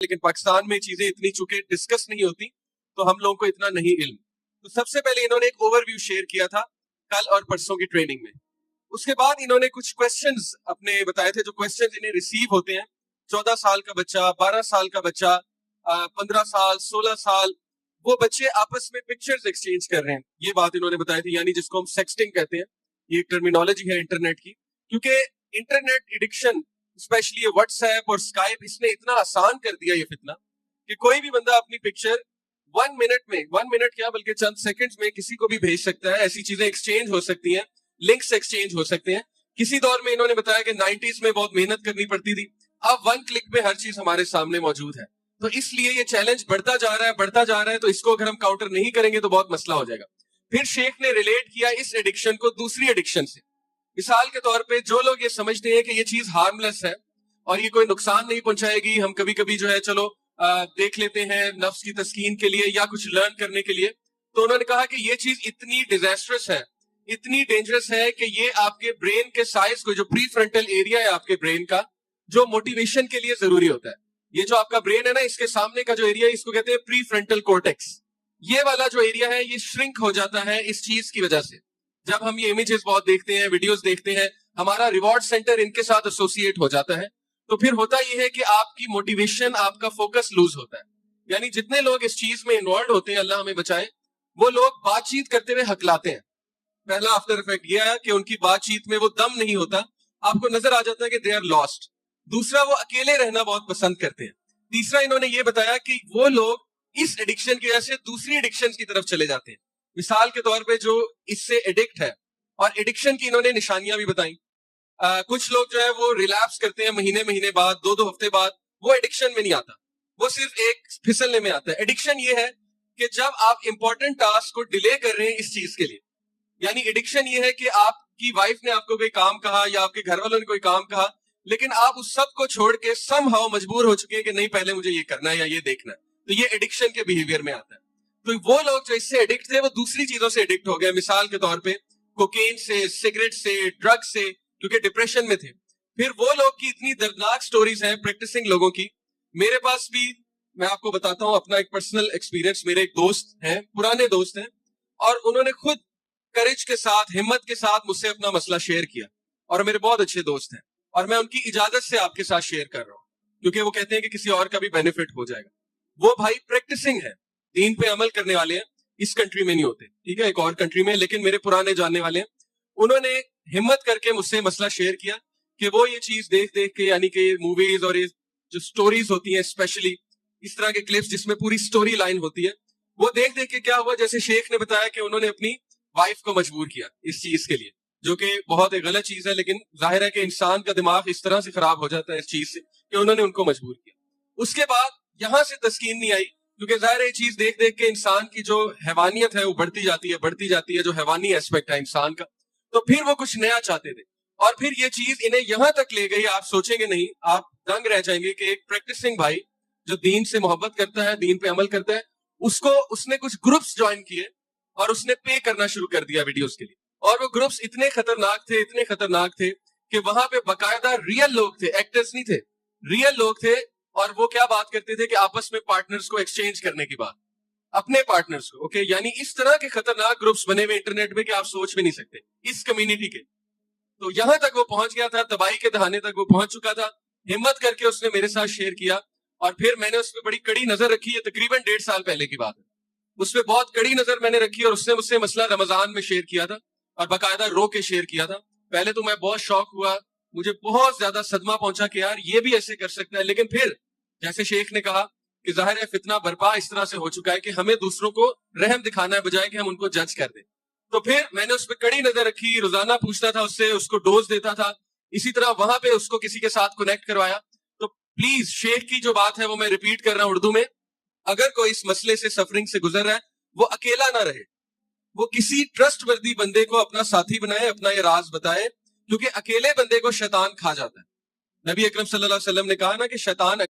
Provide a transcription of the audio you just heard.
لیکن پاکستان میں چیزیں اتنی چونکہ ڈسکس نہیں ہوتی تو ہم لوگوں کو اتنا نہیں علم. تو سب سے پہلے انہوں نے ایک اوور ویو شیئر کیا تھا کل اور پرسوں کی ٹریننگ میں. اس کے بعد انہوں نے کچھ کویسچنز اپنے بتائے تھے جو کویسچنز انہیں ریسیو ہوتے ہیں. 14 سال کا بچہ, 12 سال کا بچہ, 15 سال, 16 سال, وہ بچے آپس میں پکچرز ایکسچینج کر رہے ہیں. یہ بات انہوں نے بتائی تھی, یعنی جس کو ہم سیکسٹنگ کہتے ہیں. یہ ایک ٹرمینالوجی ہے انٹرنیٹ کی, کیونکہ internet addiction specially WhatsApp اور اسکائپ اس نے اتنا آسان کر دیا یہ فتنہ کہ کوئی بھی بندہ اپنی پکچر 1 منٹ کیا بلکہ چند سیکنڈز میں کسی کو بھی بھیج سکتا ہے. ایسی چیزیں ایکسچینج ہو سکتی ہیں, لنکس ایکسچینج ہو سکتے ہیں. کسی دور میں انہوں نے بتایا کہ 90s میں بہت محنت کرنی پڑتی تھی, اب 1 کلک پہ ہر چیز ہمارے سامنے موجود ہے. تو اس لیے یہ چیلنج بڑھتا جا رہا ہے, تو اس کو اگر ہم کاؤنٹر نہیں کریں گے تو بہت مسئلہ ہو جائے گا. پھر شیخ نے ریلیٹ کیا اس ایڈکشن کو دوسری ایڈکشن سے. مثال کے طور پہ جو لوگ یہ سمجھتے ہیں کہ یہ چیز ہارملیس ہے اور یہ کوئی نقصان نہیں پہنچائے گی, ہم کبھی کبھی جو ہے چلو دیکھ لیتے ہیں نفس کی تسکین کے لیے یا کچھ لرن کرنے کے لیے, تو انہوں نے کہا کہ یہ چیز اتنی ڈیزاسٹرس ہے, اتنی ڈینجرس ہے کہ یہ آپ کے برین کے سائز کو, جو پری فرنٹل ایریا ہے آپ کے برین کا, جو موٹیویشن کے لیے ضروری ہوتا ہے, یہ جو آپ کا برین ہے نا, اس کے سامنے کا جو ایریا ہے اس کو کہتے ہیں پری فرنٹل کورٹیکس. یہ والا جو ایریا ہے یہ شرنک ہو جاتا ہے اس چیز کی وجہ سے. جب ہم یہ امیجز بہت دیکھتے ہیں, ویڈیوز دیکھتے ہیں, ہمارا ریوارڈ سینٹر ان کے ساتھ ایسوسیٹ ہو جاتا ہے. تو پھر ہوتا یہ ہے کہ آپ کی موٹیویشن, آپ کا فوکس لوز ہوتا ہے. یعنی جتنے لوگ اس چیز میں انوالوڈ ہوتے ہیں, اللہ ہمیں بچائے, وہ لوگ بات چیت کرتے ہوئے ہکلاتے ہیں. پہلا آفٹر افیکٹ یہ ہے کہ ان کی بات چیت میں وہ دم نہیں ہوتا, آپ کو نظر آ جاتا ہے کہ دے آر لاسٹ. دوسرا, وہ اکیلے رہنا بہت پسند کرتے ہیں. تیسرا, انہوں نے یہ بتایا کہ وہ لوگ اس ایڈکشن کی وجہ سے دوسری ایڈکشن کی طرف چلے جاتے ہیں. مثال کے طور پہ جو اس سے ایڈکٹ ہے, اور ایڈکشن کی انہوں نے نشانیاں بھی بتائیں. کچھ لوگ جو ہے وہ ریلیپس کرتے ہیں مہینے بعد, 2 ہفتے بعد, وہ ایڈکشن میں نہیں آتا, وہ صرف ایک پھسلنے میں آتا ہے. ایڈکشن یہ ہے کہ جب آپ امپورٹنٹ ٹاسک کو ڈیلے کر رہے ہیں اس چیز کے لیے. یعنی ایڈکشن یہ ہے کہ آپ کی وائف نے آپ کو کوئی کام کہا یا آپ کے گھر والوں نے کوئی کام کہا, لیکن آپ اس سب کو چھوڑ کے سم ہاؤ مجبور ہو چکے ہیں کہ نہیں پہلے مجھے یہ کرنا ہے یا یہ دیکھنا ہے. تو یہ ایڈکشن کے بیہیویئر میں آتا ہے. تو وہ لوگ جو اس سے ایڈکٹ تھے وہ دوسری چیزوں سے ایڈکٹ ہو گئے. مثال کے طور پہ کوکین سے, سگریٹ سے, ڈرگ سے, کیونکہ ڈپریشن میں تھے. پھر وہ لوگ کی اتنی دردناک سٹوریز ہیں پریکٹسنگ لوگوں کی. میرے پاس بھی, میں آپ کو بتاتا ہوں اپنا ایک پرسنل ایکسپیرینس. میرے ایک دوست ہیں, پرانے دوست ہیں, اور انہوں نے خود کریج کے ساتھ, ہمت کے ساتھ مجھ سے اپنا مسئلہ شیئر کیا, اور میرے بہت اچھے دوست ہیں, اور میں ان کی اجازت سے آپ کے ساتھ شیئر کر رہا ہوں کیونکہ وہ کہتے ہیں کہ کسی اور کا بھی بینیفٹ ہو جائے گا. وہ بھائی پریکٹسنگ ہے, دین پہ عمل کرنے والے ہیں. اس کنٹری میں نہیں ہوتے, ٹھیک ہے, ایک اور کنٹری میں, لیکن میرے پرانے جاننے والے ہیں. انہوں نے ہمت کر کے مجھ سے مسئلہ شیئر کیا کہ وہ یہ چیز دیکھ کے, یعنی کہ موویز اور یہ جو سٹوریز ہوتی ہیں, اسپیشلی اس طرح کے کلپس جس میں پوری سٹوری لائن ہوتی ہے, وہ دیکھ کے کیا ہوا, جیسے شیخ نے بتایا کہ انہوں نے اپنی وائف کو مجبور کیا اس چیز کے لیے, جو کہ بہت ایک غلط چیز ہے, لیکن ظاہر ہے کہ انسان کا دماغ اس طرح سے خراب ہو جاتا ہے اس چیز سے کہ انہوں نے ان کو مجبور کیا. اس کے بعد یہاں سے تسکین نہیں آئی, کیونکہ ظاہر ہے یہ چیز دیکھ کے انسان کی جو حیوانیت ہے وہ بڑھتی جاتی ہے, جو حیوانی ایسپیکٹ ہے انسان کا. تو پھر وہ کچھ نیا چاہتے تھے, اور پھر یہ چیز انہیں یہاں تک لے گئی, آپ سوچیں گے نہیں, آپ دنگ رہ جائیں گے کہ ایک پریکٹسنگ بھائی جو دین سے محبت کرتا ہے, دین پہ عمل کرتا ہے, اس نے کچھ گروپس جوائن کیے اور اس نے پے کرنا شروع کر دیا ویڈیوز کے لیے. اور وہ گروپس اتنے خطرناک تھے کہ وہاں پہ باقاعدہ ریئل لوگ تھے, ایکٹرز نہیں تھے, ریئل لوگ تھے. اور وہ کیا بات کرتے تھے کہ آپس میں پارٹنرز کو ایکسچینج کرنے کی بات, اپنے پارٹنرز کو. اوکے, یعنی اس طرح کے خطرناک گروپس بنے ہوئے انٹرنیٹ میں کہ آپ سوچ بھی نہیں سکتے اس کمیونٹی کے. تو یہاں تک وہ پہنچ گیا تھا, تباہی کے دہانے تک وہ پہنچ چکا تھا. ہمت کر کے اس نے میرے ساتھ شیئر کیا, اور پھر میں نے اس پہ بڑی کڑی نظر رکھی. ہے تقریباً 1.5 سال پہلے کی بات ہے. اس پہ بہت کڑی نظر میں نے رکھی, اور اس نے مجھ سے مسئلہ رمضان میں شیئر کیا تھا, اور باقاعدہ رو کے شیئر کیا تھا. پہلے تو میں بہت شوق ہوا, مجھے بہت زیادہ صدمہ پہنچا کہ یار یہ بھی ایسے کر سکتا ہے. لیکن پھر جیسے شیخ نے کہا کہ ظاہر ہے فتنہ برپا اس طرح سے ہو چکا ہے کہ ہمیں دوسروں کو رحم دکھانا ہے بجائے کہ ہم ان کو جج کر دیں. تو پھر میں نے اس پہ کڑی نظر رکھی, روزانہ پوچھتا تھا اس سے, اس کو ڈوز دیتا تھا. اسی طرح وہاں پہ اس کو کسی کے ساتھ کنیکٹ کروایا. تو پلیز شیخ کی جو بات ہے وہ میں ریپیٹ کر رہا ہوں اردو میں, اگر کوئی اس مسئلے سے سفرنگ سے گزر رہا ہے وہ اکیلا نہ رہے, وہ کسی ٹرسٹ وردی بندے کو اپنا ساتھی بنائے, اپنا یہ راز بتائے, کیونکہ اکیلے بندے کو شیطان کھا جاتا ہے. نبی اکرم صلی اللہ علیہ وسلم نے کہا نا کہ شیطان